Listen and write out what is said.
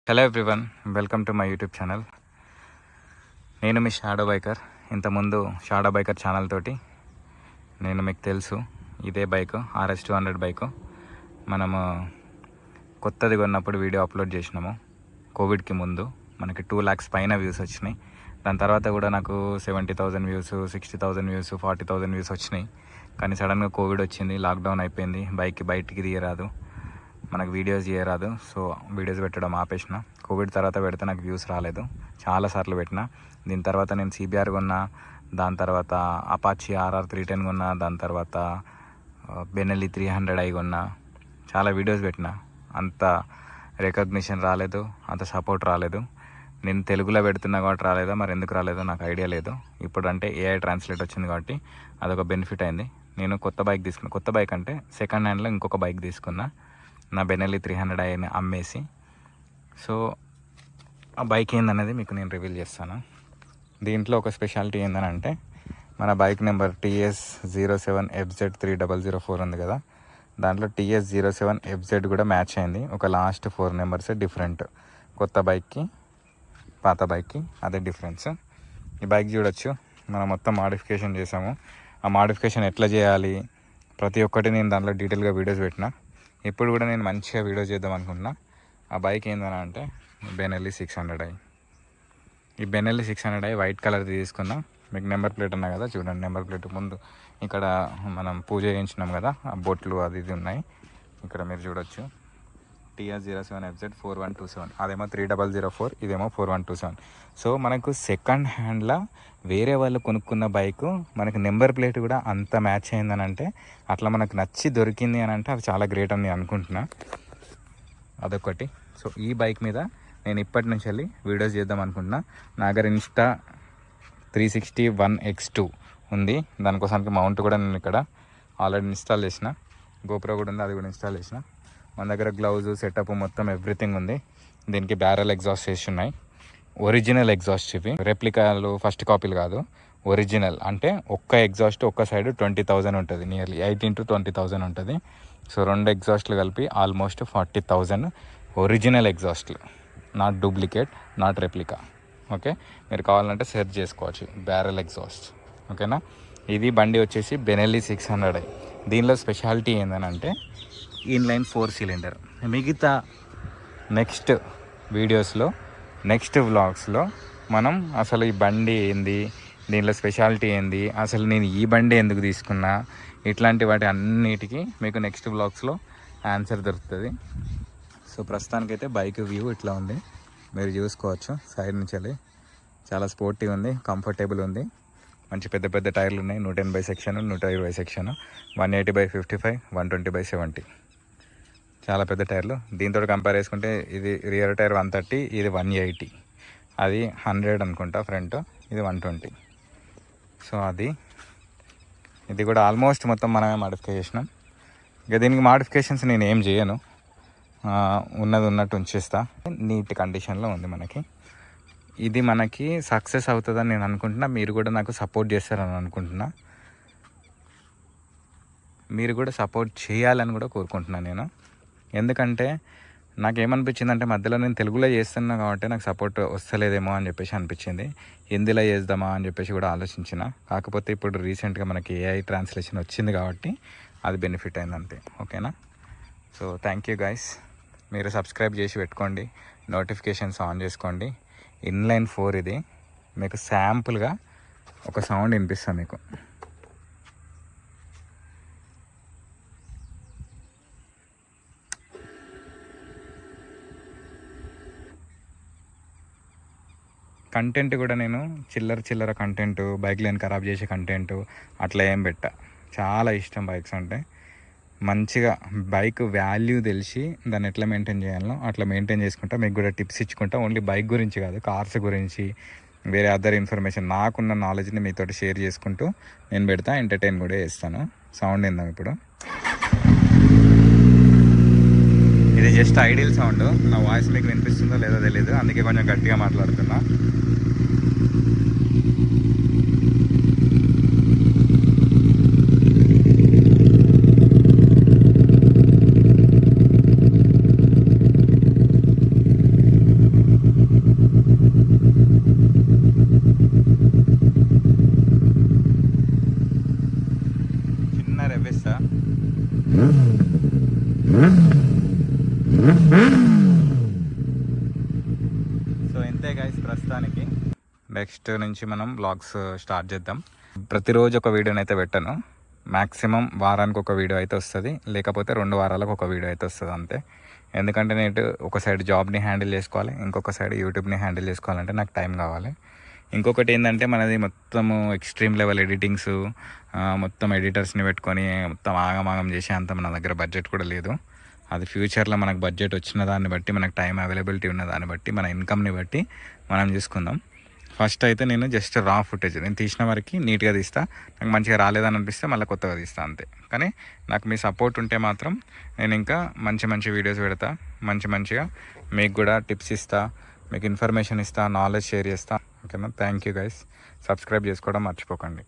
Hello everyone, welcome to my YouTube channel. నేను మీ shadow biker. ఇంతకుముందు shadow biker channel తోటి నేను మీకు తెలుసు, ఇదే బైక్ RS200 బైకు మనము కొత్తది కొన్నప్పుడు వీడియో అప్లోడ్ చేసినాము. కోవిడ్కి ముందు మనకి 2 lakhs పైన వ్యూస్ వచ్చినాయి. దాని తర్వాత కూడా నాకు 70,000 వ్యూస్, 60,000 వ్యూస్, 40,000 వ్యూస్ వచ్చినాయి. కానీ సడన్గా కోవిడ్ వచ్చింది, లాక్డౌన్ అయిపోయింది, బయటికి తీయరాదు, మనకు వీడియోస్ చేయరాదు. సో వీడియోస్ పెట్టడం ఆపేసిన. కోవిడ్ తర్వాత పెడితే నాకు వ్యూస్ రాలేదు, చాలాసార్లు పెట్టిన. దీని తర్వాత నేను CBR కొన్నా, దాని తర్వాత అపాచీ RR 310 కొన్నా, దాని తర్వాత బెనెల్లీ 300i కొన్నా, చాలా వీడియోస్ పెట్టిన. అంత రికగ్నిషన్ రాలేదు, అంత సపోర్ట్ రాలేదు. నేను తెలుగులో పెడుతున్నా కాబట్టి రాలేదో, మరి ఎందుకు రాలేదో నాకు ఐడియా లేదు. ఇప్పుడు అంటే AI ట్రాన్స్లేట్ వచ్చింది కాబట్టి అదొక బెనిఫిట్ అయింది. నేను కొత్త బైక్ తీసుకున్నా. కొత్త బైక్ అంటే సెకండ్ హ్యాండ్లో ఇంకొక బైక్ తీసుకున్నా, నా బెనెల్లీ 300iని అమ్మేసి. సో ఆ బైక్ ఏందనేది మీకు నేను రివీల్ చేస్తాను. దీంట్లో ఒక స్పెషాలిటీ ఏందని అంటే, మన బైక్ నెంబర్ TS07FZ3004 ఉంది కదా, దాంట్లో TS07FZ కూడా మ్యాచ్ అయింది. ఒక లాస్ట్ 4 నెంబర్స్ డిఫరెంట్, కొత్త బైక్కి పాత బైక్కి అదే డిఫరెన్స్. ఈ బైక్ చూడొచ్చు, మనం మొత్తం మాడిఫికేషన్ చేసాము. ఆ మాడిఫికేషన్ ఎట్లా చేయాలి ప్రతి ఒక్కటి నేను దాంట్లో డీటెయిల్గా వీడియోస్ పెట్టిన. ఇప్పుడు కూడా నేను మంచిగా వీడియో చేద్దాం అనుకుంటున్నా. ఆ బైక్ ఏందని అంటే బెనెల్లీ 600i. ఈ బెనెల్లీ 600i వైట్ కలర్ తీసుకున్నా. మీకు నెంబర్ ప్లేట్ అన్నా కదా, చూడండి నెంబర్ ప్లేట్ ముందు ఇక్కడ మనం పూజ చేయించినాం కదా, ఆ బొట్లు అది ఇది ఉన్నాయి. ఇక్కడ మీరు చూడొచ్చు TS07FZ4127, అదేమో 3004, ఇదేమో 4127. సో మనకు సెకండ్ హ్యాండ్లో వేరే వాళ్ళు కొనుక్కున్న బైకు మనకు నెంబర్ ప్లేట్ కూడా అంత మ్యాచ్ అయిందని అంటే, అట్లా మనకు నచ్చి దొరికింది అని అంటే అది చాలా గ్రేట్ అని నేను అనుకుంటున్నా. అదొకటి. సో ఈ బైక్ మీద నేను ఇప్పటి నుంచి వెళ్ళి వీడియోస్ చేద్దాం అనుకుంటున్నా. నా దగ్గర Insta 360 1X2 ఉంది. దానికోసానికి మౌంట్ కూడా నేను ఇక్కడ ఆల్రెడీ ఇన్స్టాల్ చేసిన. GoPro కూడా ఉంది, అది కూడా ఇన్స్టాల్ చేసిన. మన దగ్గర గ్లౌజ్ సెటప్ మొత్తం ఎవ్రీథింగ్ ఉంది. దీనికి బ్యారెల్ ఎగ్జాస్ట్ చేసి ఉన్నాయి, ఒరిజినల్ ఎగ్జాస్ట్. ఇవి రెప్లికాలు, ఫస్ట్ కాపీలు కాదు, ఒరిజినల్. అంటే ఒక్క ఎగ్జాస్ట్ ఒక్క సైడ్ 20,000 ఉంటుంది, నియర్లీ 8 into 20,000 ఉంటుంది. సో 2 ఎగ్జాస్ట్లు కలిపి ఆల్మోస్ట్ 40,000 ఒరిజినల్ ఎగ్జాస్ట్లు, not duplicate, not replica. Okay, మీరు కావాలంటే సెర్చ్ చేసుకోవచ్చు బ్యారెల్ ఎగ్జాస్ట్. ఓకేనా. ఇది బండి వచ్చేసి బెనెల్లీ 600i. దీనిలో స్పెషాలిటీ ఏంటంటే ఇన్లైన్ 4 cylinder. మిగతా నెక్స్ట్ వీడియోస్లో, నెక్స్ట్ వ్లాగ్స్లో మనం అసలు ఈ బండి ఏంది, దీనిలో స్పెషాలిటీ ఏంది, అసలు నేను ఈ బండి ఎందుకు తీసుకున్నా, ఇట్లాంటి వాటి అన్నిటికీ మీకు నెక్స్ట్ వ్లాగ్స్లో ఆన్సర్ దొరుకుతుంది. సో ప్రస్తుతానికైతే బైక్ వ్యూ ఇట్లా ఉంది, మీరు చూసుకోవచ్చు. సైడ్ నుంచి వెళ్ళి చాలా స్పోర్టివ్ ఉంది, కంఫర్టబుల్ ఉంది. మంచి పెద్ద పెద్ద టైర్లు ఉన్నాయి, 180 సెక్షన్, 120 సెక్షన్, 180/55, 120/70, చాలా పెద్ద టైర్లు. దీంతో కంపేర్ చేసుకుంటే ఇది రియర్ టైర్ 130, ఇది 180, అది 100 అనుకుంటా ఫ్రంట్, ఇది 120. సో ఇది కూడా ఆల్మోస్ట్ మొత్తం మనమే మాడిఫికేషన్ చేసినాం. ఇక దీనికి మాడిఫికేషన్స్ నేను ఏం చేయను, ఉన్నది ఉన్నట్టు ఉంచేస్తా. నీట్ కండిషన్లో ఉంది మనకి. ఇది మనకి సక్సెస్ అవుతుందని నేను అనుకుంటున్నా. మీరు కూడా నాకు సపోర్ట్ చేస్తారని అనుకుంటున్నా. మీరు కూడా సపోర్ట్ చేయాలని కూడా కోరుకుంటున్నాను నేను. ఎందుకంటే నాకేమనిపించిందంటే, మధ్యలో నేను తెలుగులో చేస్తున్నా కాబట్టి నాకు సపోర్ట్ వస్తలేదేమో అని చెప్పేసి అనిపించింది. హిందీలో చేద్దామా అని చెప్పేసి కూడా ఆలోచించిన. కాకపోతే ఇప్పుడు రీసెంట్గా మనకి AI ట్రాన్స్లేషన్ వచ్చింది కాబట్టి అది బెనిఫిట్ అయింది అంతే. ఓకేనా. So thank you guys. మీరు సబ్స్క్రైబ్ చేసి పెట్టుకోండి, నోటిఫికేషన్స్ ఆన్ చేసుకోండి. ఇన్లైన్ 4 ఇది. మీకు శాంపుల్గా ఒక సౌండ్ వినిపిస్తాను మీకు. కంటెంట్ కూడా నేను చిల్లర కంటెంట్, బైక్ లేని ఖరాబ్ చేసే కంటెంట్ అట్లా ఏం పెట్టా. చాలా ఇష్టం బైక్స్ అంటే. మంచిగా బైక్ వాల్యూ తెలిసి దాన్ని ఎట్లా మెయింటైన్ చేయాలో అట్లా మెయింటైన్ చేసుకుంటా. మీకు కూడా టిప్స్ ఇచ్చుకుంటా. ఓన్లీ బైక్ గురించి కాదు, కార్స్ గురించి, వేరే అదర్ ఇన్ఫర్మేషన్, నాకున్న నాలెడ్జ్ని మీతో షేర్ చేసుకుంటూ నేను పెడతా. ఎంటర్టైన్ కూడా చేస్తాను. సౌండ్ ఏందాం ఇప్పుడు. ఇది జస్ట్ ఐడియల్ సౌండ్. నా వాయిస్ మీకు వినిపిస్తుందో లేదో తెలియదు, అందుకే కొంచెం గట్టిగా మాట్లాడుతున్నా. సో ఇంతే గైస్ ప్రస్తుతానికి. నెక్స్ట్ నుంచి మనం వ్లాగ్స్ స్టార్ట్ చేద్దాం. ప్రతిరోజు ఒక వీడియోని అయితే పెట్టాను. మ్యాక్సిమం వారానికి ఒక వీడియో అయితే వస్తుంది, లేకపోతే 2 వారాలకు ఒక వీడియో అయితే వస్తుంది అంతే. ఎందుకంటే నేను ఒక సైడ్ జాబ్ని హ్యాండిల్ చేసుకోవాలి, ఇంకొక సైడ్ యూట్యూబ్ని హ్యాండిల్ చేసుకోవాలంటే నాకు టైం కావాలి. ఇంకొకటి ఏంటంటే మనది మొత్తము ఎక్స్ట్రీమ్ లెవెల్ ఎడిటింగ్స్, మొత్తం ఎడిటర్స్ని పెట్టుకొని మొత్తం ఆగమాగం చేసే అంత మన దగ్గర బడ్జెట్ కూడా లేదు. అది ఫ్యూచర్లో మనకు బడ్జెట్ వచ్చిన దాన్ని బట్టి, మనకు టైం అవైలబిలిటీ ఉన్న దాన్ని బట్టి, మన ఇన్కమ్ని బట్టి మనం చూసుకుందాం. ఫస్ట్ అయితే నేను జస్ట్ రా ఫుటేజ్ నేను తీసిన వరకు నీట్గా తీస్తా. నాకు మంచిగా రాలేదని అనిపిస్తే మళ్ళీ కొత్తగా తీస్తా అంతే. కానీ నాకు మీ సపోర్ట్ ఉంటే మాత్రం నేను ఇంకా మంచి మంచి వీడియోస్ పెడతా, మంచిగా మీకు కూడా టిప్స్ ఇస్తా, మీకు ఇన్ఫర్మేషన్ ఇస్తా, నాలెడ్జ్ షేర్ చేస్తా. ఓకేనా? Thank you guys. సబ్స్క్రైబ్ చేసుకోవడం మర్చిపోకండి.